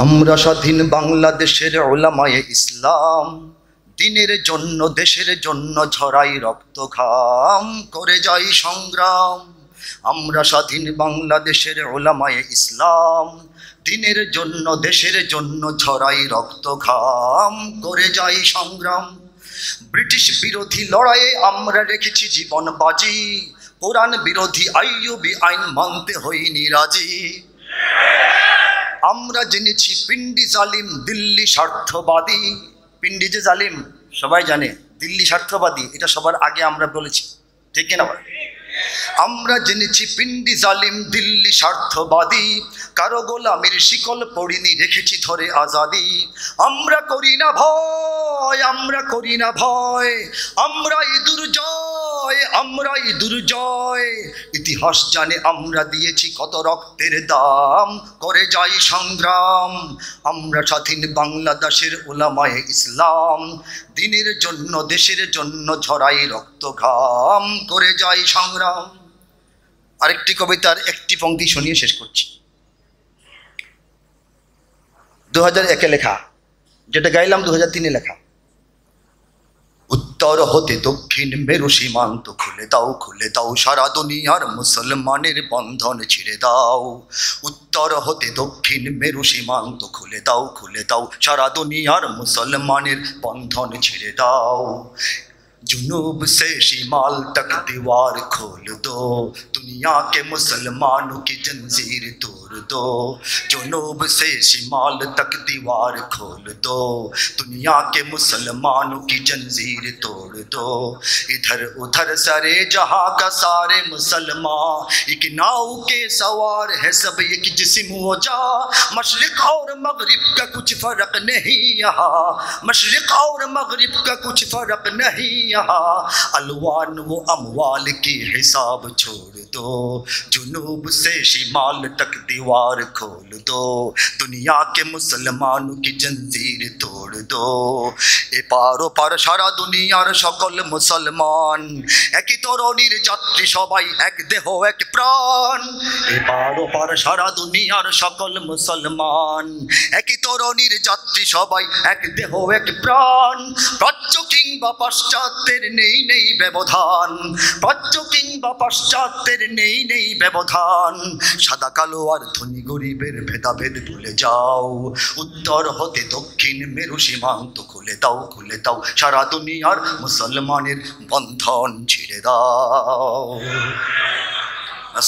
আমরা স্বাধীন বাংলাদেশের উলামায়ে ইসলাম, দিনের জন্য দেশের জন্য ঝরাই রক্ত ঘাম, করে যাই সংগ্রাম। আমরা স্বাধীন বাংলাদেশের উলামায়ে ইসলাম, দিনের জন্য দেশের জন্য ঝরাই রক্ত ঘাম, করে যাই সংগ্রাম। ব্রিটিশ বিরোধী লড়াইয়ে আমরা রেখেছি জীবন বাজি, কোরআন বিরোধী আইয়ুবী আইন মানতে হইনি রাজি। আমরা জেনেছি পিন্ডি জালিম দিল্লি স্বার্থবাদী, পিন্ডি যে জালিম সবাই জানে, দিল্লি স্বার্থবাদী, এটা সবার আগে আমরা বলেছি, ঠিক কিনা? আমরা জেনেছি পিন্ডি জালিম দিল্লি স্বার্থবাদী, কারো গোলামির শিকল পড়িনি, রেখেছি ধরে আজাদি। আমরা করি না ভয়, আমরা করি না ভয়, আমরাই দুর্জয়, আমরাই দুর্জয়। ইতিহাস জানে আমরা দিয়েছি কত রক্তের দাম, করে যাই সংগ্রাম। আমরা স্বাধীন বাংলাদেশের উলামায়ে ইসলাম, দিনের জন্য দেশের জন্য ঝরাই রক্ত ঘাম, করে যাই সংগ্রাম। আরেকটি কবিতার একটি পংক্তি শুনিয়ে শেষ করছি। 2001-এ লেখা, যেটা গাইলাম 2003-এ লেখা। উত্তর হতে দক্ষিণ মেরু সীমান্ত খুলে দাও, খুলে দাও, সারা দুনিয়ার মুসলমানের বন্ধন ছিঁড়ে দাও। উত্তর হতে দক্ষিণ মেরু সীমান্ত খুলে দাও, খুলে দাও, সারা দুনিয়ার মুসলমানের বন্ধন ছিঁড়ে দাও। जुनूब से शिमाल तक दीवार खोल दो, दुनिया के मुसलमानों की जंजीर तोड़ दो। जुनूब से शिमाल तक दीवार खोल दो, दुनिया के मुसलमानों की जंजीर तोड़ दो। इधर उधर सरे जहां का सारे मुसलमान, एक नाव के सवार है सब एक जिस्म हो जा। मशरिक और मगरिब का कुछ फर्क नहीं यहाँ, मशरिक और मगरिब का कुछ फर्क नहीं यहाँ। अलवान वो अमवाल की हिसाब छोड़ दो, जुनूब से शिमाल तक दीवार खोल दो, दुनिया के मुसलमानों की जंजीर तोड़ दो। ए पारो पार सारा दुनियार सकल मुसलमान, একই তরণীর যাত্রী সবাই, এক দেহ এক প্রাণ। এ পারো পার সারা দুনিয়ার সকল মুসলমান, একই তরণীর যাত্রী সবাই, এক দেহ এক প্রাণ। প্রাচ্য কিংবা পাশ্চাত্যের নেই নেই ব্যবধান, প্রাচ্য কিংবা পাশ্চাত্যের নেই নেই ব্যবধান। সাদা কালো আর ধনী গরিবের ভেদাভেদ ভুলে যাও, উত্তর হতে দক্ষিণ মেরু সীমান্ত খুলে দাও, খুলে দাও, সারা দুনিয়ার মুসলমানের বন্ধন ছিঁড়ে দাও।